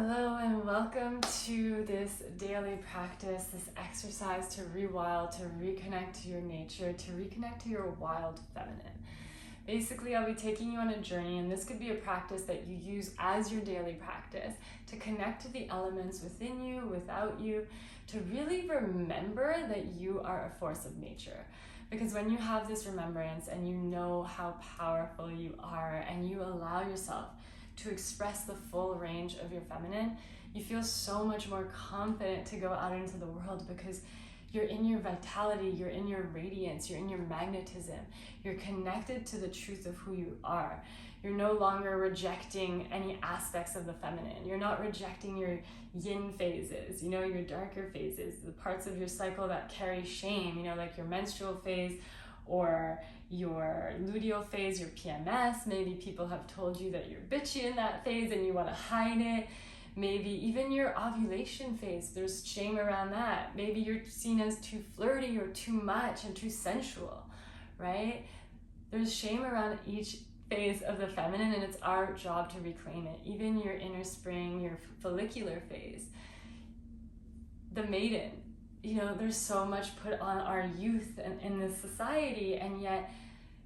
Hello and welcome to this daily practice, this exercise to rewild, to reconnect to your nature, to reconnect to your wild feminine. Basically, I'll be taking you on a journey, and this could be a practice that you use as your daily practice to connect to the elements within you, without you, to really remember that you are a force of nature. Because when you have this remembrance and you know how powerful you are and you allow yourself to express the full range of your feminine, you feel so much more confident to go out into the world because you're in your vitality, you're in your radiance, you're in your magnetism, you're connected to the truth of who you are. You're no longer rejecting any aspects of the feminine. You're not rejecting your yin phases, your darker phases, the parts of your cycle that carry shame, like your menstrual phase or your luteal phase, your PMS. Maybe people have told you that you're bitchy in that phase and you want to hide it. Maybe even your ovulation phase, there's shame around that. Maybe you're seen as too flirty or too much and too sensual, right? There's shame around each phase of the feminine, and it's our job to reclaim it. Even your inner spring, your follicular phase, the maiden, there's so much put on our youth and in this society, and yet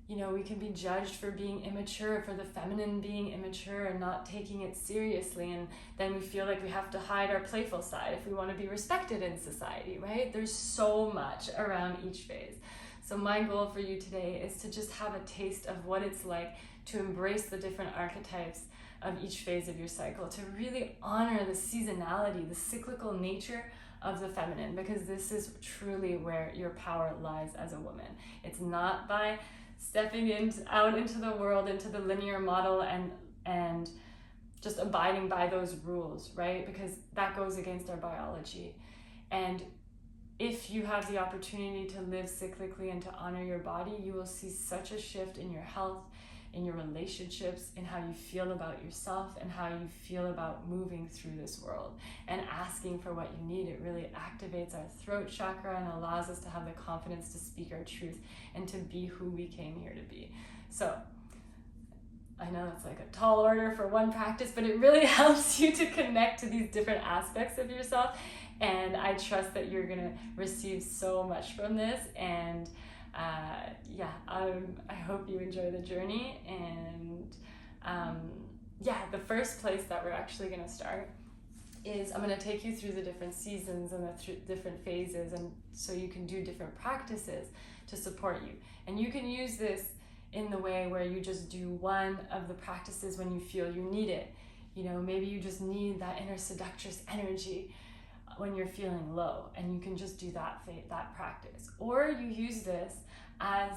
we can be judged for being immature, for the feminine being immature and not taking it seriously, and then we feel like we have to hide our playful side if we want to be respected in society, right? There's so much around each phase. So my goal for you today is to just have a taste of what it's like to embrace the different archetypes of each phase of your cycle, to really honor the seasonality, the cyclical nature of the feminine, because this is truly where your power lies as a woman. It's not by stepping out into the world, into the linear model and just abiding by those rules, right? Because that goes against our biology. And if you have the opportunity to live cyclically and to honor your body, you will see such a shift in your health, in your relationships, in how you feel about yourself and how you feel about moving through this world and asking for what you need. It really activates our throat chakra and allows us to have the confidence to speak our truth and to be who we came here to be. So I know that's like a tall order for one practice, but it really helps you to connect to these different aspects of yourself. And I trust that you're gonna receive so much from this. And I hope you enjoy the journey. And the first place that we're actually going to start is I'm going to take you through the different seasons and the different phases, and so you can do different practices to support you. And you can use this in the way where you just do one of the practices when you feel you need it. Maybe you just need that inner seductress energy when you're feeling low, and you can just do that practice. Or you use this as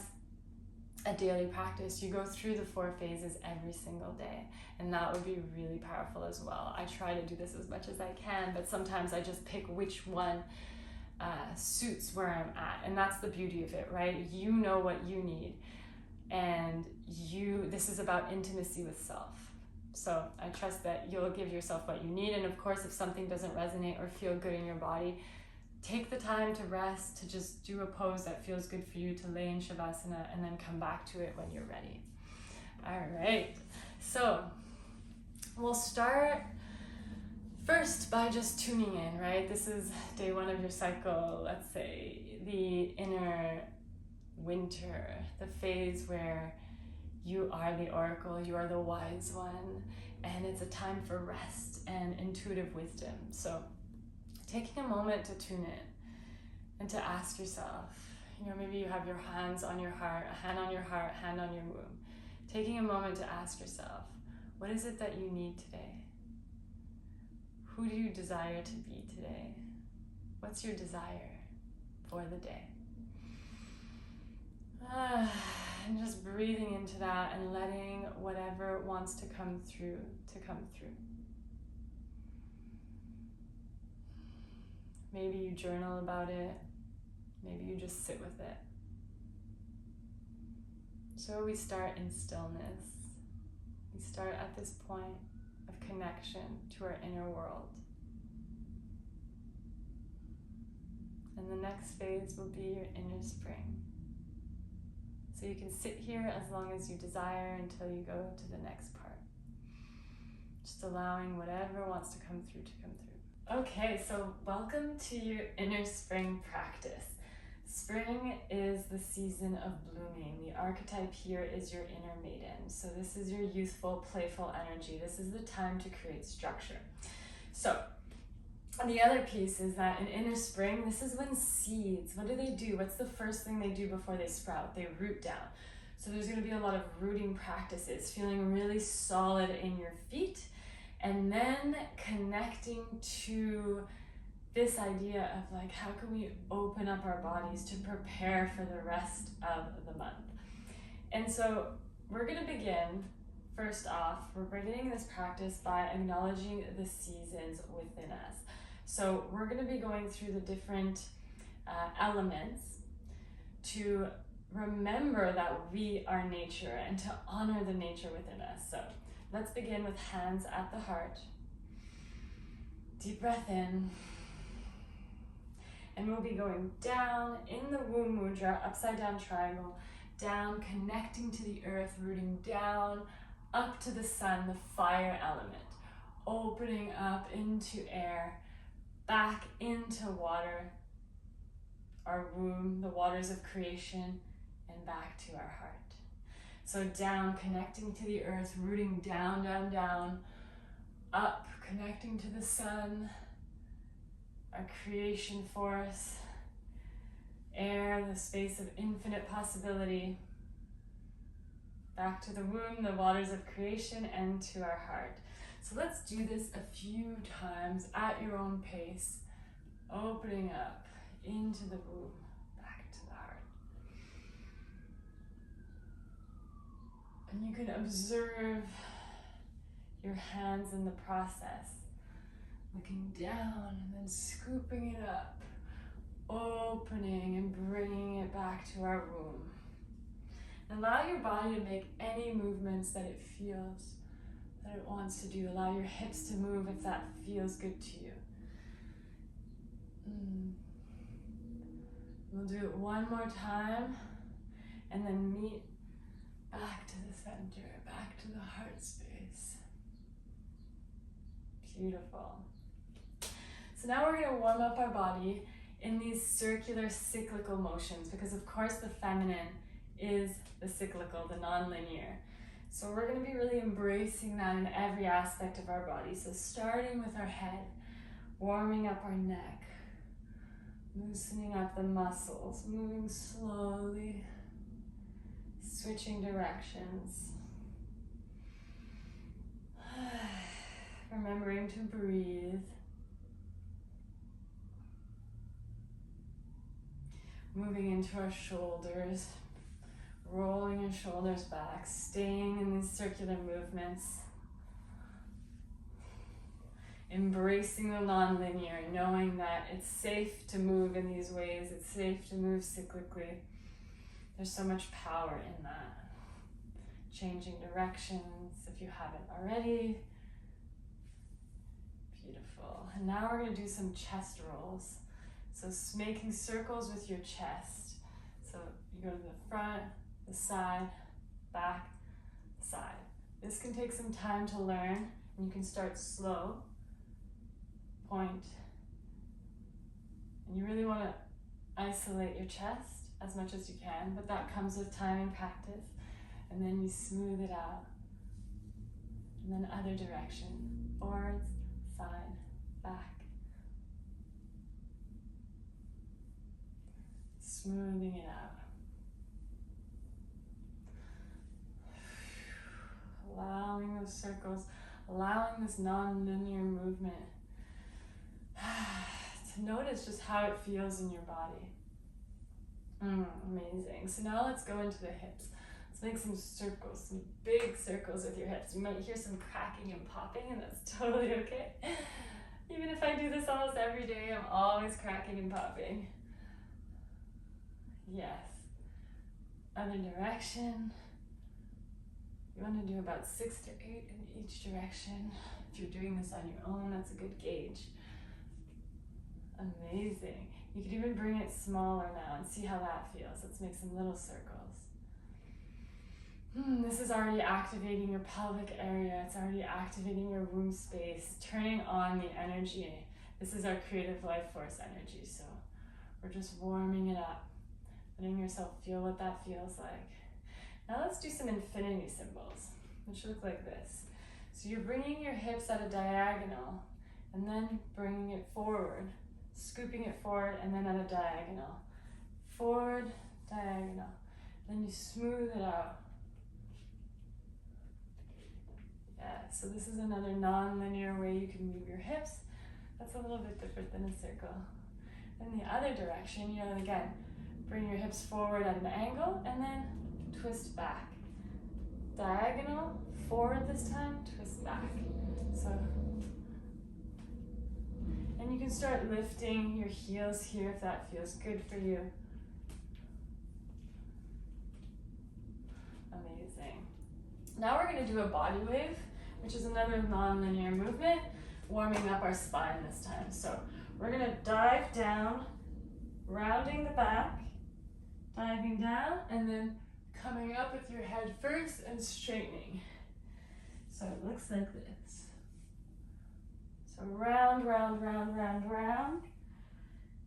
a daily practice. You go through the 4 phases every single day, and that would be really powerful as well. I try to do this as much as I can, but sometimes I just pick which one suits where I'm at, and that's the beauty of it, right? You know what you need, and this is about intimacy with self. So I trust that you'll give yourself what you need. And of course, if something doesn't resonate or feel good in your body, take the time to rest, to just do a pose that feels good for you, to lay in Shavasana, and then come back to it when you're ready. All right, so we'll start first by just tuning in, right? This is day 1 of your cycle, let's say the inner winter, the phase where you are the oracle, you are the wise one, and it's a time for rest and intuitive wisdom. So taking a moment to tune in and to ask yourself, maybe you have your hands on your heart, a hand on your heart, hand on your womb. Taking a moment to ask yourself, what is it that you need today? Who do you desire to be today? What's your desire for the day? And just breathing into that and letting whatever wants to come through to come through. Maybe you journal about it. Maybe you just sit with it. So we start in stillness. We start at this point of connection to our inner world. And the next phase will be your inner spring. So you can sit here as long as you desire until you go to the next part. Just allowing whatever wants to come through to come through. Okay, so welcome to your inner spring practice. Spring is the season of blooming. The archetype here is your inner maiden. So this is your youthful, playful energy. This is the time to create structure. So the other piece is that in inner spring, this is when seeds, what do? What's the first thing they do before they sprout? They root down. So there's going to be a lot of rooting practices, feeling really solid in your feet, and then connecting to this idea of like, how can we open up our bodies to prepare for the rest of the month? And so we're going to begin, first off, we're beginning this practice by acknowledging the seasons within us. So we're going to be going through the different elements to remember that we are nature and to honor the nature within us. So let's begin with hands at the heart. Deep breath in. And we'll be going down in the womb mudra, upside down triangle, down, connecting to the earth, rooting down, up to the sun, the fire element, opening up into air, back into water, our womb, the waters of creation, and back to our heart. So down, connecting to the earth, rooting down, down, down, up, connecting to the sun, our creation force, air, the space of infinite possibility, back to the womb, the waters of creation, and to our heart. So let's do this a few times at your own pace, opening up into the womb, back to the heart. And you can observe your hands in the process, looking down and then scooping it up, opening and bringing it back to our womb. Allow your body to make any movements that it feels that it wants to do. Allow your hips to move if that feels good to you. We'll do it one more time and then meet back to the center, back to the heart space. Beautiful. So now we're going to warm up our body in these circular cyclical motions, because of course the feminine is the cyclical, the non-linear. So we're going to be really embracing that in every aspect of our body. So starting with our head, warming up our neck, loosening up the muscles, moving slowly, switching directions. Remembering to breathe. Moving into our shoulders, rolling your shoulders back, staying in these circular movements. Embracing the non-linear, knowing that it's safe to move in these ways, it's safe to move cyclically. There's so much power in that. Changing directions if you haven't already. Beautiful. And now we're going to do some chest rolls. So making circles with your chest. So you go to the front, the side, back, side. This can take some time to learn, and you can start slow. Point. And you really want to isolate your chest as much as you can, but that comes with time and practice. And then you smooth it out. And then other direction. Forwards, side, back. Smoothing it out. Allowing those circles, allowing this non-linear movement to notice just how it feels in your body. Amazing. So now let's go into the hips. Let's make some circles, some big circles with your hips. You might hear some cracking and popping, and that's totally okay. Even if I do this almost every day, I'm always cracking and popping. Yes. Other direction. You want to do about 6 to 8 in each direction. If you're doing this on your own, that's a good gauge. Amazing. You could even bring it smaller now and see how that feels. Let's make some little circles. This is already activating your pelvic area. It's already activating your womb space, turning on the energy. This is our creative life force energy. So we're just warming it up, letting yourself feel what that feels like. Now let's do some infinity symbols, which look like this. So you're bringing your hips at a diagonal and then bringing it forward, scooping it forward and then at a diagonal. Forward, diagonal. Then you smooth it out. Yeah, so this is another non-linear way you can move your hips. That's a little bit different than a circle. In the other direction, you know, again, bring your hips forward at an angle and then twist back. Diagonal, forward this time, twist back. So, and you can start lifting your heels here if that feels good for you. Amazing. Now we're going to do a body wave, which is another non-linear movement, warming up our spine this time. So we're going to dive down, rounding the back, diving down, and then coming up with your head first and straightening. So it looks like this. So round, round, round, round, round.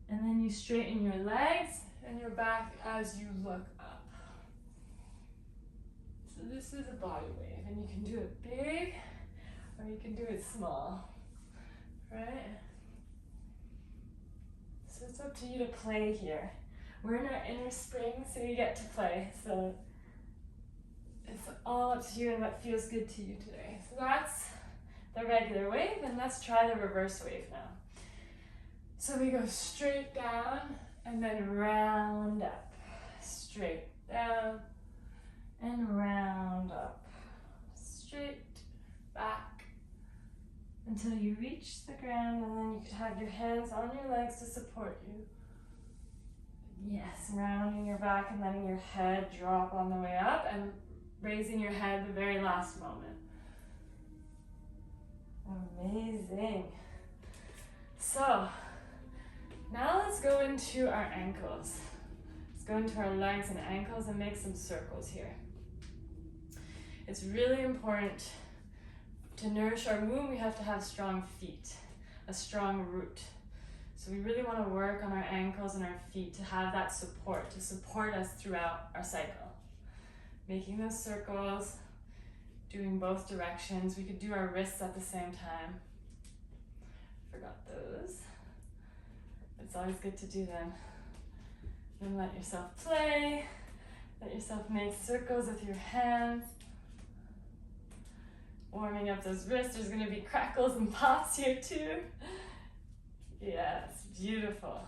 And then you straighten your legs and your back as you look up. So this is a body wave, and you can do it big or you can do it small, right? So it's up to you to play here. We're in our inner spring, so you get to play. So it's all up to you and what feels good to you today. So that's the regular wave, and let's try the reverse wave now. So we go straight down and then round up. Straight down and round up. Straight back until you reach the ground, and then you can have your hands on your legs to support you. Yes, rounding your back and letting your head drop on the way up and raising your head the very last moment. Amazing. So now let's go into our ankles. Let's go into our legs and ankles and make some circles here. It's really important to nourish our womb. We have to have strong feet, a strong root. So we really want to work on our ankles and our feet to have that support, to support us throughout our cycle. Making those circles, doing both directions. We could do our wrists at the same time. Forgot those. It's always good to do them. Then let yourself play. Let yourself make circles with your hands. Warming up those wrists. There's going to be crackles and pops here too. Yes, beautiful.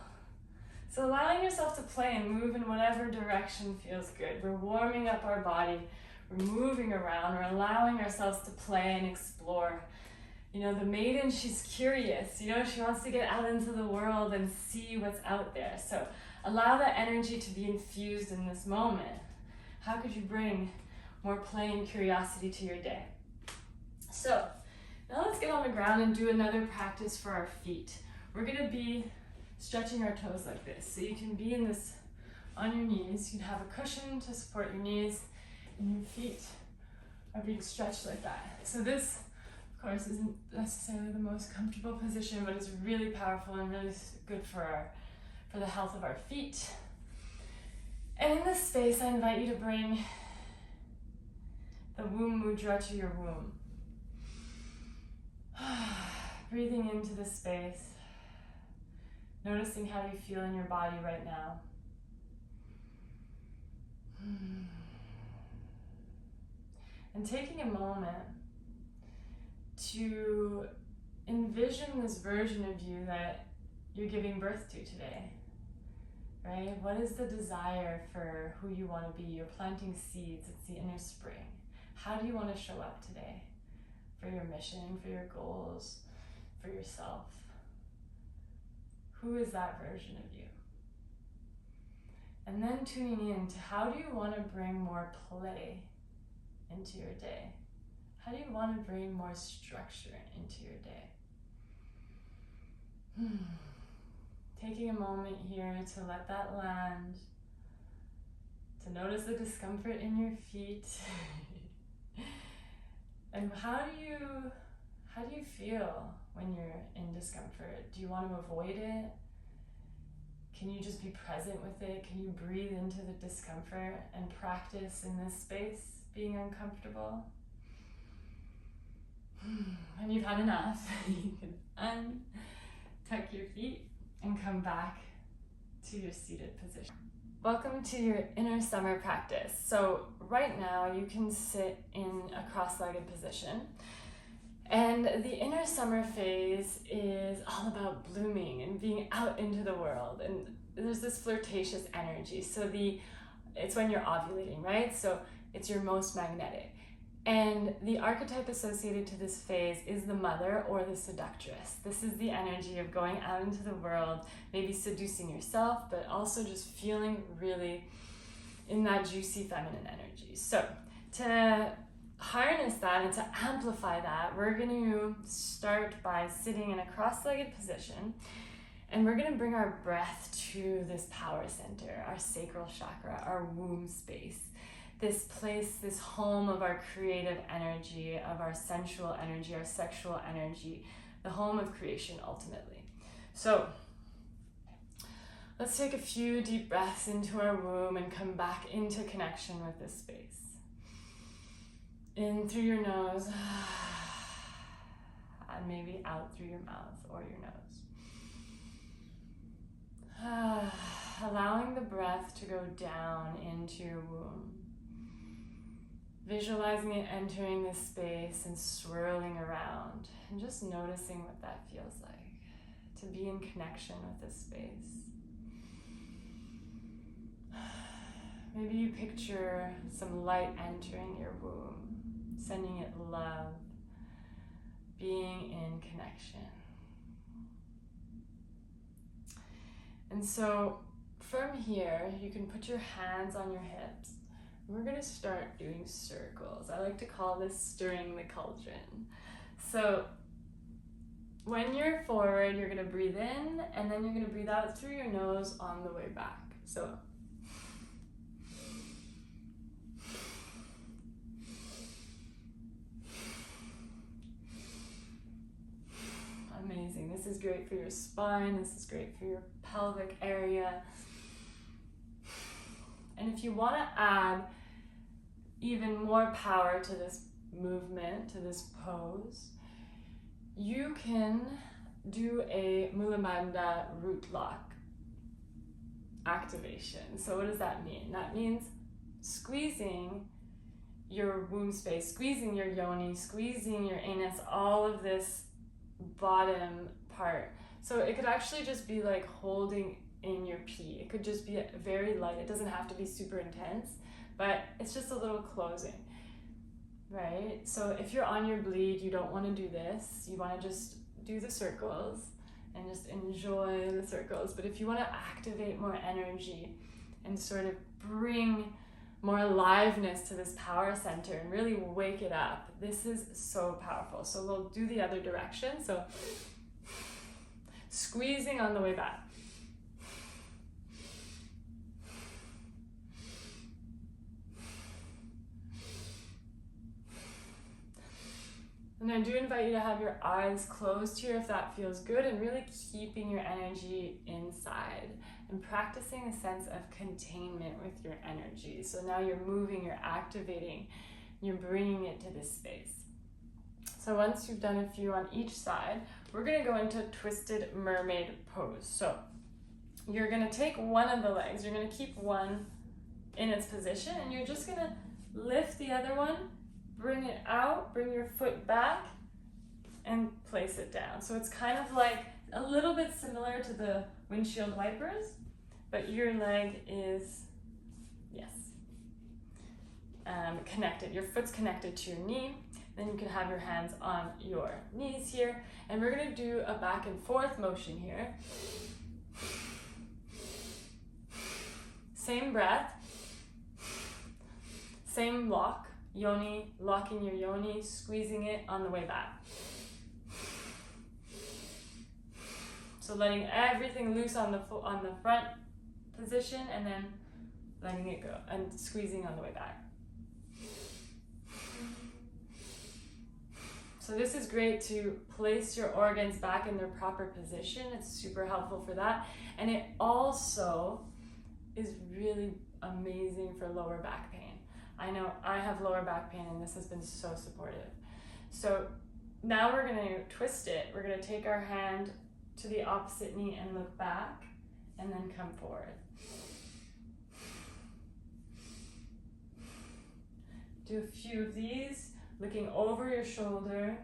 So allowing yourself to play and move in whatever direction feels good. We're warming up our body. We're moving around. We're allowing ourselves to play and explore. You know, the maiden, she's curious. You know, she wants to get out into the world and see what's out there. So allow that energy to be infused in this moment. How could you bring more play and curiosity to your day? So now let's get on the ground and do another practice for our feet. We're going to be stretching our toes like this. So you can be in this on your knees. You can have a cushion to support your knees, and your feet are being stretched like that. So this, of course, isn't necessarily the most comfortable position, but it's really powerful and really good for the health of our feet. And in this space, I invite you to bring the womb mudra to your womb. Breathing into the space. Noticing how you feel in your body right now. And taking a moment to envision this version of you that you're giving birth to today, right? What is the desire for who you want to be? You're planting seeds. It's the inner spring. How do you want to show up today for your mission, for your goals, for yourself? Who is that version of you? And then tuning in to how do you want to bring more play into your day? How do you want to bring more structure into your day? Taking a moment here to let that land to notice the discomfort in your feet. And how do you feel when you're in discomfort? Do you want to avoid it? Can you just be present with it? Can you breathe into the discomfort and practice in this space being uncomfortable? When you've had enough, you can untuck your feet and come back to your seated position. Welcome to your inner summer practice. So right now you can sit in a cross-legged position. And the inner summer phase is all about blooming and being out into the world. And there's this flirtatious energy. So it's when you're ovulating, right? So it's your most magnetic. And the archetype associated to this phase is the mother or the seductress. This is the energy of going out into the world, maybe seducing yourself, but also just feeling really in that juicy feminine energy. So to harness that and to amplify that, we're going to start by sitting in a cross-legged position, and we're going to bring our breath to this power center, our sacral chakra, our womb space. This place, this home of our creative energy, of our sensual energy, our sexual energy, the home of creation ultimately. So let's take a few deep breaths into our womb and come back into connection with this space. In through your nose, and maybe out through your mouth or your nose. Allowing the breath to go down into your womb. Visualizing it entering this space and swirling around, and just noticing what that feels like, to be in connection with this space. Maybe you picture some light entering your womb, sending it love, being in connection. And so from here, you can put your hands on your hips. We're going to start doing circles. I like to call this stirring the cauldron. So when you're forward, you're going to breathe in, and then you're going to breathe out through your nose on the way back. So amazing. This is great for your spine. This is great for your pelvic area. And if you want to add even more power to this movement, to this pose, you can do a Mula Bandha root lock activation. So what does that mean? That means squeezing your womb space, squeezing your yoni, squeezing your anus, all of this bottom part. So it could actually just be like holding in your pee. It could just be very light. It doesn't have to be super intense, but it's just a little closing, right? So if you're on your bleed, you don't want to do this. You want to just do the circles and just enjoy the circles. But if you want to activate more energy and sort of bring more aliveness to this power center and really wake it up, this is so powerful. So we'll do the other direction. So squeezing on the way back. And I do invite you to have your eyes closed here if that feels good, and really keeping your energy inside and practicing a sense of containment with your energy. So now you're moving, you're activating, you're bringing it to this space. So once you've done a few on each side, we're going to go into twisted mermaid pose. So you're going to take one of the legs, you're going to keep one in its position, and you're just going to lift the other one, bring it out, bring your foot back, and place it down. So it's kind of like a little bit similar to the windshield wipers, but your leg is, connected. Your foot's connected to your knee. Then you can have your hands on your knees here. And we're gonna do a back and forth motion here. Same breath, same lock. Yoni, locking your yoni, squeezing it on the way back. So letting everything loose on the front position, and then letting it go, and squeezing on the way back. So this is great to place your organs back in their proper position. It's super helpful for that. And it also is really amazing for lower back pain. I know I have lower back pain and this has been so supportive. So now we're gonna twist it. We're gonna take our hand to the opposite knee and look back and then come forward. Do a few of these, looking over your shoulder,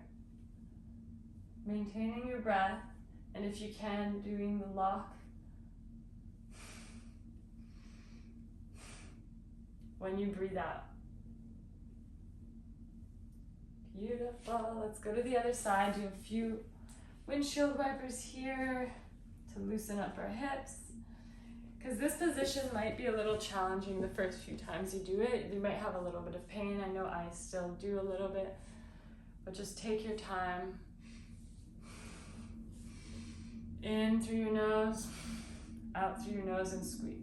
maintaining your breath, and if you can, doing the lock when you breathe out. Beautiful. Let's go to the other side. Do a few windshield wipers here to loosen up our hips. Because this position might be a little challenging the first few times you do it. You might have a little bit of pain. I know I still do a little bit, but just take your time. In through your nose, out through your nose, and squeeze.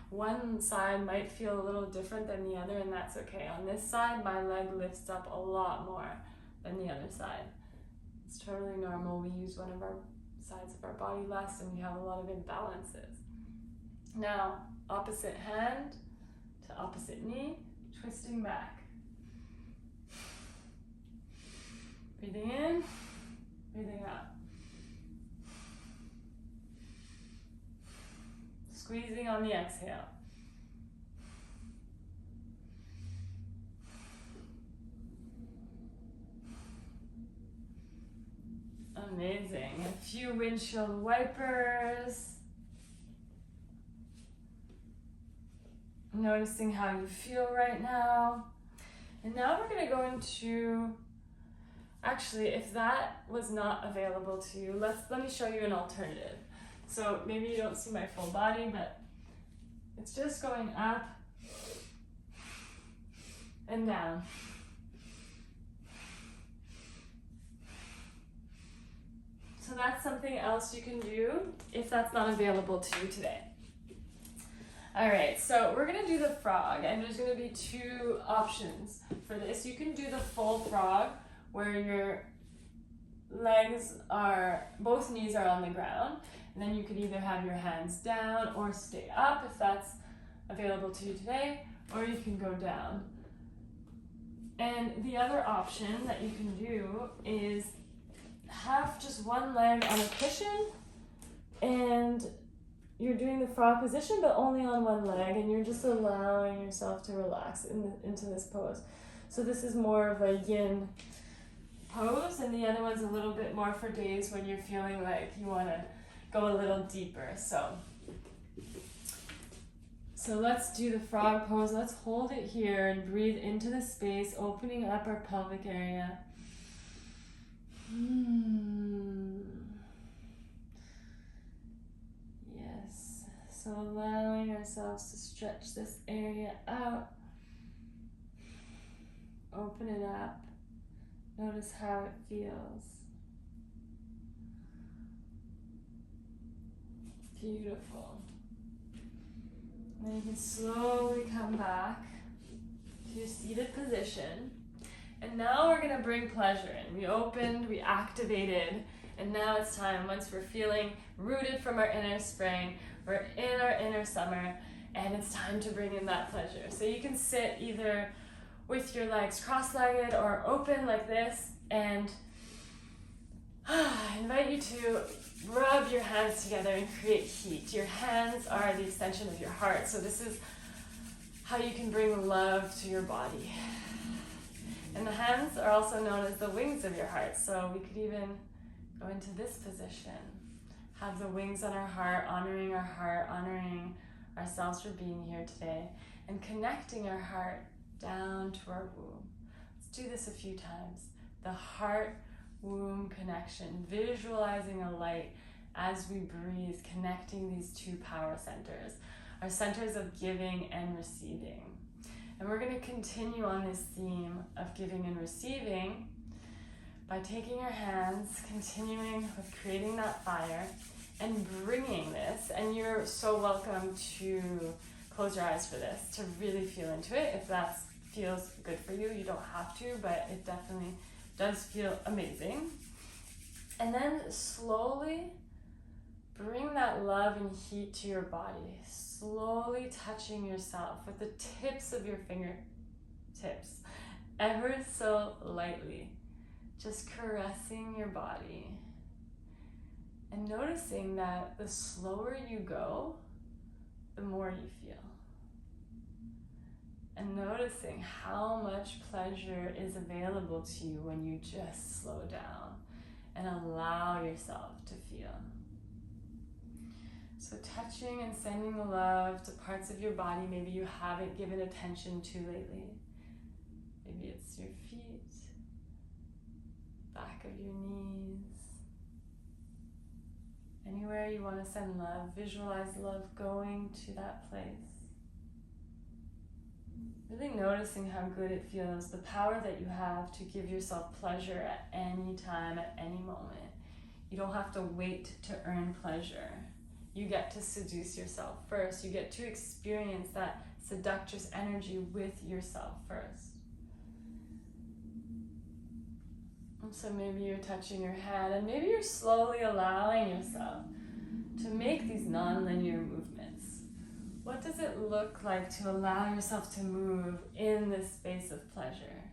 One side might feel a little different than the other, and that's okay. On this side, my leg lifts up a lot more than the other side. It's totally normal. We use one of our sides of our body less, and we have a lot of imbalances. Now, opposite hand to opposite knee, twisting back. Breathing in, breathing out. Squeezing on the exhale. Amazing. A few windshield wipers. Noticing how you feel right now. And now we're going to go into, actually, if that was not available to you, let me show you an alternative. So maybe you don't see my full body, but it's just going up and down. So that's something else you can do if that's not available to you today. All right, so we're gonna do the frog, and there's gonna be two options for this. You can do the full frog where your legs are, both knees are on the ground, and then you could either have your hands down or stay up if that's available to you today, or you can go down. And the other option that you can do is have just one leg on a cushion, and you're doing the frog position, but only on one leg, and you're just allowing yourself to relax into this pose. So this is more of a yin pose, and the other one's a little bit more for days when you're feeling like you want to go a little deeper. So let's do the frog pose. Let's hold it here and breathe into the space, opening up our pelvic area. Yes. So allowing ourselves to stretch this area out. Open it up. Notice how it feels. Beautiful. Then you can slowly come back to your seated position. And now we're going to bring pleasure in. We opened, we activated, and now it's time, once we're feeling rooted from our inner spring, we're in our inner summer, and it's time to bring in that pleasure. So you can sit either with your legs cross-legged or open like this, and I invite you to rub your hands together and create heat. Your hands are the extension of your heart, so this is how you can bring love to your body. And the hands are also known as the wings of your heart, so we could even go into this position. Have the wings on our heart, honoring ourselves for being here today, and connecting our heart down to our womb. Let's do this a few times. The heart-womb connection, visualizing a light as we breathe, connecting these two power centers, our centers of giving and receiving. And we're going to continue on this theme of giving and receiving by taking our hands, continuing with creating that fire, and bringing this. And you're so welcome to close your eyes for this, to really feel into it. If that feels good for you, you don't have to, but it definitely does feel amazing. And then slowly bring that love and heat to your body, slowly touching yourself with the tips of your fingertips, ever so lightly, just caressing your body. And noticing that the slower you go, the more you feel. And noticing how much pleasure is available to you when you just slow down and allow yourself to feel. So touching and sending the love to parts of your body maybe you haven't given attention to lately. Maybe it's your feet, back of your knees. Anywhere you want to send love, visualize love going to that place. Really noticing how good it feels, the power that you have to give yourself pleasure at any time, at any moment. You don't have to wait to earn pleasure. You get to seduce yourself first. You get to experience that seductress energy with yourself first. And so maybe you're touching your head, and maybe you're slowly allowing yourself to make these non-linear movements. What does it look like to allow yourself to move in this space of pleasure?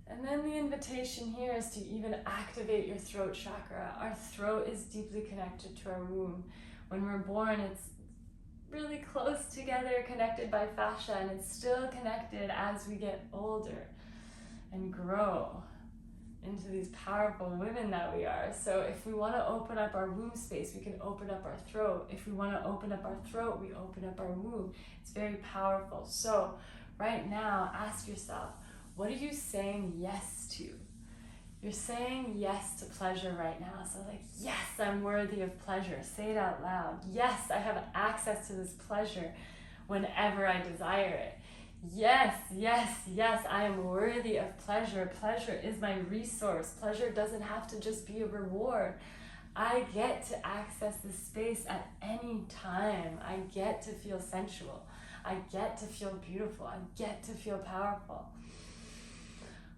And then the invitation here is to even activate your throat chakra. Our throat is deeply connected to our womb. When we're born, it's really close together, connected by fascia, and it's still connected as we get older and grow into these powerful women that we are. So if we want to open up our womb space, we can open up our throat. If we want to open up our throat, we open up our womb. It's very powerful. So right now, ask yourself, what are you saying yes to? You're saying yes to pleasure right now. So like, yes, I'm worthy of pleasure. Say it out loud. Yes, I have access to this pleasure whenever I desire it. Yes, yes, yes, I am worthy of pleasure. Pleasure is my resource. Pleasure doesn't have to just be a reward. I get to access this space at any time. I get to feel sensual. I get to feel beautiful. I get to feel powerful.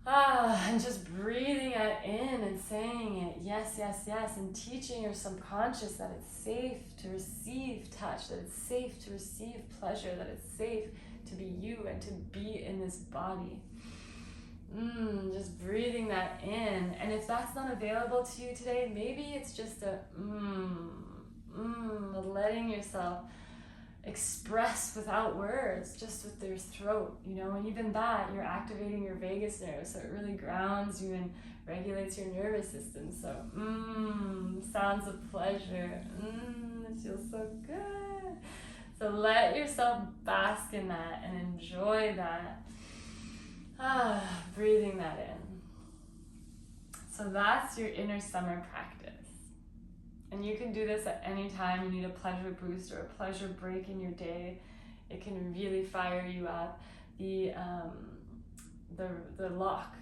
And just breathing it in and saying it, yes, yes, yes, and teaching your subconscious that it's safe to receive touch, that it's safe to receive pleasure, that it's safe to be you and to be in this body. Just breathing that in. And if that's not available to you today, maybe it's just a letting yourself express without words, just with your throat, you know, and even that, you're activating your vagus nerve, so it really grounds you and regulates your nervous system. So, sounds of pleasure, it feels so good. So let yourself bask in that and enjoy that. Breathing that in. So that's your inner summer practice. And you can do this at any time you need a pleasure boost or a pleasure break in your day. It can really fire you up. The lock,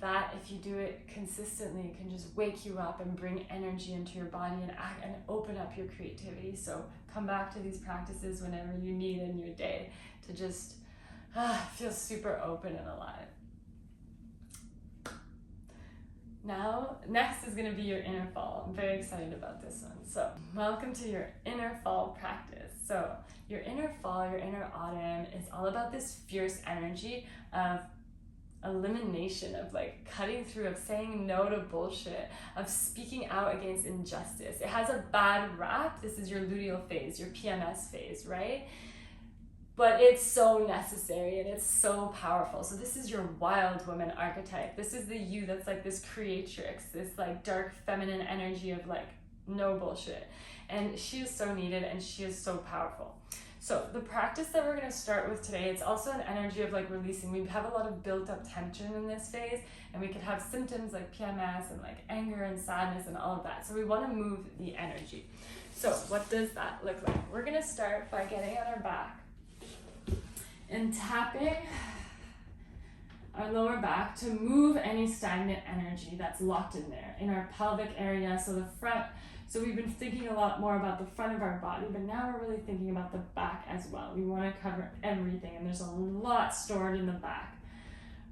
that if you do it consistently, can just wake you up and bring energy into your body and open up your creativity. So come back to these practices whenever you need in your day to just feel super open and alive. Now, next is going to be your inner fall. I'm very excited about this one. So, welcome to your inner fall practice. So, your inner fall, your inner autumn is all about this fierce energy of elimination, of like cutting through, of saying no to bullshit, of speaking out against injustice. It has a bad rap. This is your luteal phase, your PMS phase, right? But it's so necessary and it's so powerful. So this is your wild woman archetype. This is the you that's like this creatrix, this like dark feminine energy of like no bullshit. And she is so needed and she is so powerful. So the practice that we're going to start with today, it's also an energy of like releasing. We have a lot of built up tension in this phase, and we could have symptoms like PMS and like anger and sadness and all of that. So we want to move the energy. So what does that look like? We're going to start by getting on our back And tapping our lower back to move any stagnant energy that's locked in there, in our pelvic area, so the front. So we've been thinking a lot more about the front of our body, but now we're really thinking about the back as well. We want to cover everything, and there's a lot stored in the back,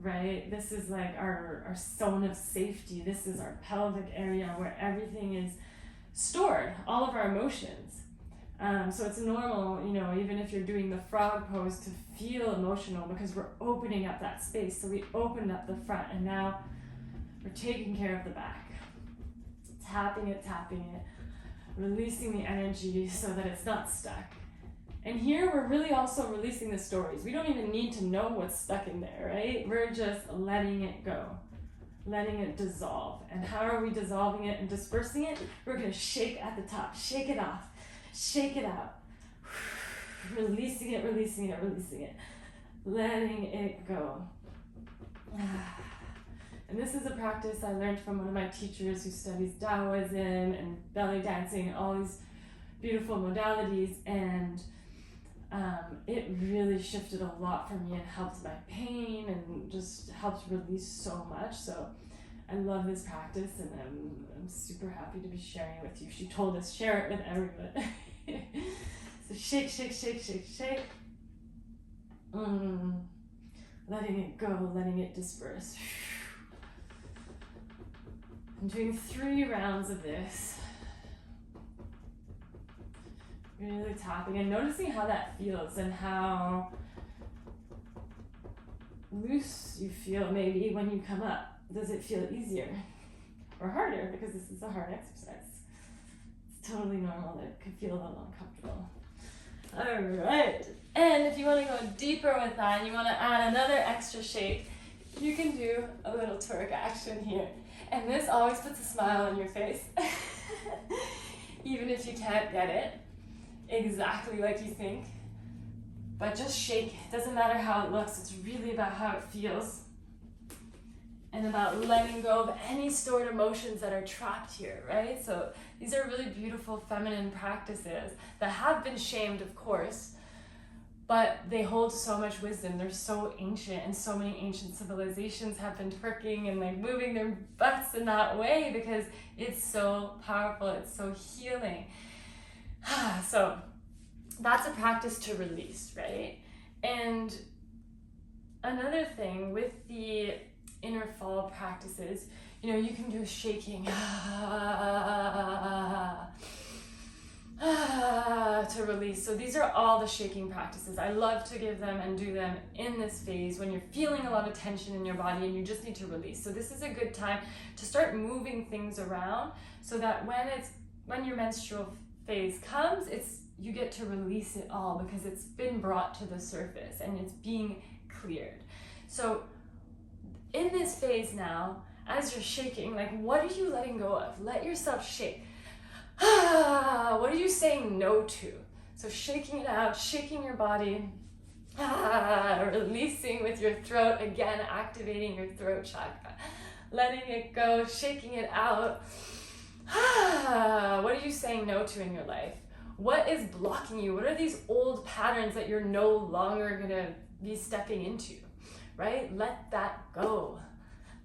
right? This is like our zone of safety. This is our pelvic area where everything is stored, all of our emotions. So it's normal, you know, even if you're doing the frog pose, to feel emotional because we're opening up that space. So we opened up the front, and now we're taking care of the back. Tapping it, releasing the energy so that it's not stuck. And here we're really also releasing the stories. We don't even need to know what's stuck in there, right? We're just letting it go, letting it dissolve. And how are we dissolving it and dispersing it? We're gonna shake at the top, shake it off, shake it out. Releasing it, releasing it, releasing it. Letting it go. And this is a practice I learned from one of my teachers who studies Taoism and belly dancing and all these beautiful modalities, and it really shifted a lot for me and helped my pain and just helped release so much. So I love this practice, and I'm super happy to be sharing it with you. She told us, share it with everyone. So shake, shake, shake, shake, shake. Letting it go, letting it disperse. I'm doing 3 rounds of this. Really tapping and noticing how that feels and how loose you feel maybe when you come up. Does it feel easier or harder? Because this is a hard exercise. It's totally normal that it could feel a little uncomfortable. All right. And if you want to go deeper with that and you want to add another extra shake, you can do a little twerk action here. And this always puts a smile on your face, even if you can't get it exactly like you think. But just shake. It doesn't matter how it looks. It's really about how it feels and about letting go of any stored emotions that are trapped here, right? So these are really beautiful feminine practices that have been shamed, of course, but they hold so much wisdom. They're so ancient, and so many ancient civilizations have been twerking and like moving their butts in that way because it's so powerful, it's so healing. So that's a practice to release, right? And another thing with the inner fall practices, you know, you can do shaking to release. So these are all the shaking practices. I love to give them and do them in this phase when you're feeling a lot of tension in your body and you just need to release. So this is a good time to start moving things around so that when your menstrual phase comes, you get to release it all because it's been brought to the surface and it's being cleared. So in this phase now, as you're shaking, like, what are you letting go of? Let yourself shake. What are you saying no to? So shaking it out, shaking your body, releasing with your throat, again, activating your throat chakra, letting it go, shaking it out. What are you saying no to in your life? What is blocking you? What are these old patterns that you're no longer gonna be stepping into, right? Let that go.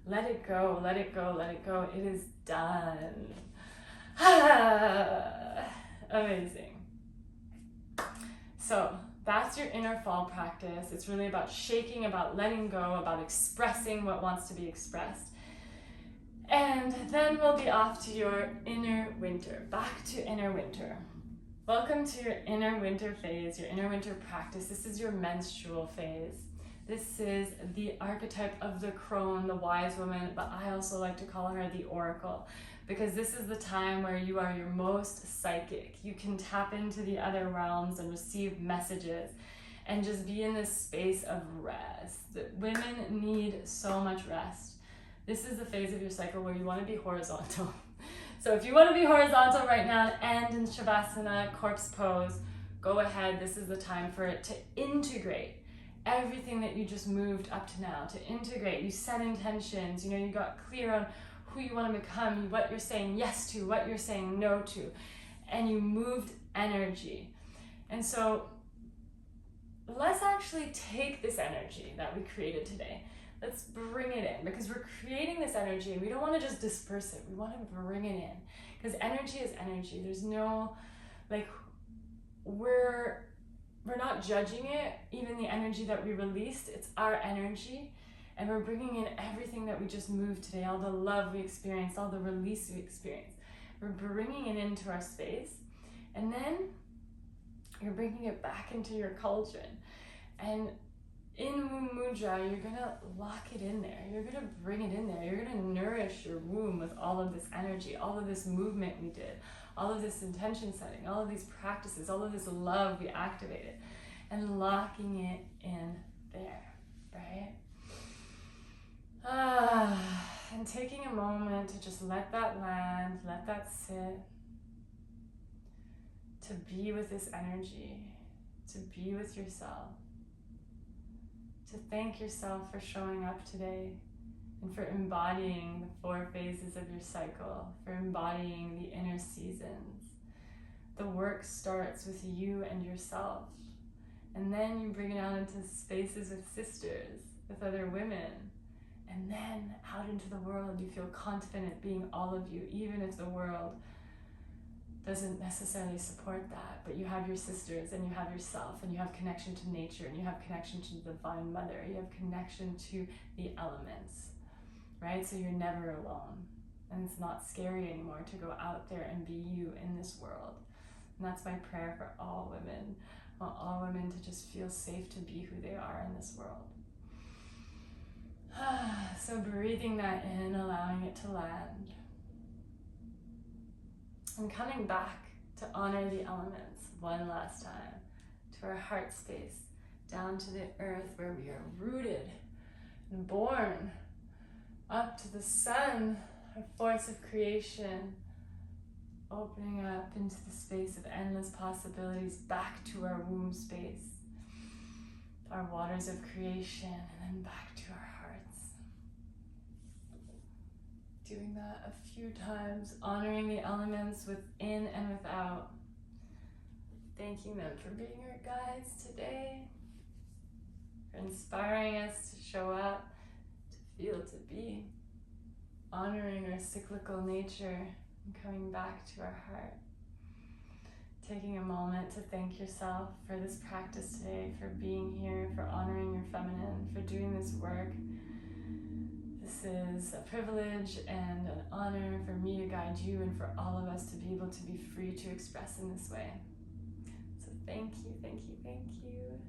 Let it go, let it go, let it go. It is done. Amazing. So that's your inner fall practice. It's really about shaking, about letting go, about expressing what wants to be expressed. And then we'll be off to your inner winter, back to inner winter. Welcome to your inner winter phase, your inner winter practice. This is your menstrual phase. This is the archetype of the crone, the wise woman, but I also like to call her the oracle, because this is the time where you are your most psychic. You can tap into the other realms and receive messages and just be in this space of rest. Women need so much rest. This is the phase of your cycle where you want to be horizontal. So if you want to be horizontal right now and in Shavasana, corpse pose, go ahead. This is the time for it to integrate everything that you just moved up to now, to integrate. You set intentions, you know, you got clear on who you want to become, what you're saying yes to, what you're saying no to, and you moved energy. And so let's actually take this energy that we created today. Let's bring it in, because we're creating this energy and we don't want to just disperse it. We want to bring it in, because energy is energy. There's no, like, we're not judging it. Even the energy that we released, it's our energy, and we're bringing in everything that we just moved today, all the love we experienced, all the release we experienced. We're bringing it into our space, and then you're bringing it back into your cauldron. And in womb mudra, you're gonna lock it in there. You're gonna bring it in there. You're gonna nourish your womb with all of this energy, all of this movement we did, all of this intention setting, all of these practices, all of this love we activated, and locking it in there, right? And taking a moment to just let that land, let that sit, to be with this energy, to be with yourself, to thank yourself for showing up today and for embodying the 4 phases of your cycle, for embodying the inner seasons. The work starts with you and yourself, and then you bring it out into spaces with sisters, with other women, and then out into the world. You feel confident being all of you, even if the world doesn't necessarily support that, but you have your sisters and you have yourself, and you have connection to nature, and you have connection to the Divine Mother, you have connection to the elements, right? So you're never alone, and it's not scary anymore to go out there and be you in this world. And that's my prayer for all women. I want all women to just feel safe to be who they are in this world. So breathing that in, allowing it to land. And coming back to honor the elements one last time, to our heart space, down to the earth where we are rooted and born, up to the sun, our force of creation, opening up into the space of endless possibilities, back to our womb space, our waters of creation, and then back to our hearts. Doing that a few times, honoring the elements within and without, thanking them for being our guides today, for inspiring us to show up, to feel, to be, honoring our cyclical nature and coming back to our heart. Taking a moment to thank yourself for this practice today, for being here, for honoring your feminine, for doing this work. This is a privilege and an honor for me to guide you, and for all of us to be able to be free to express in this way. So thank you, thank you, thank you.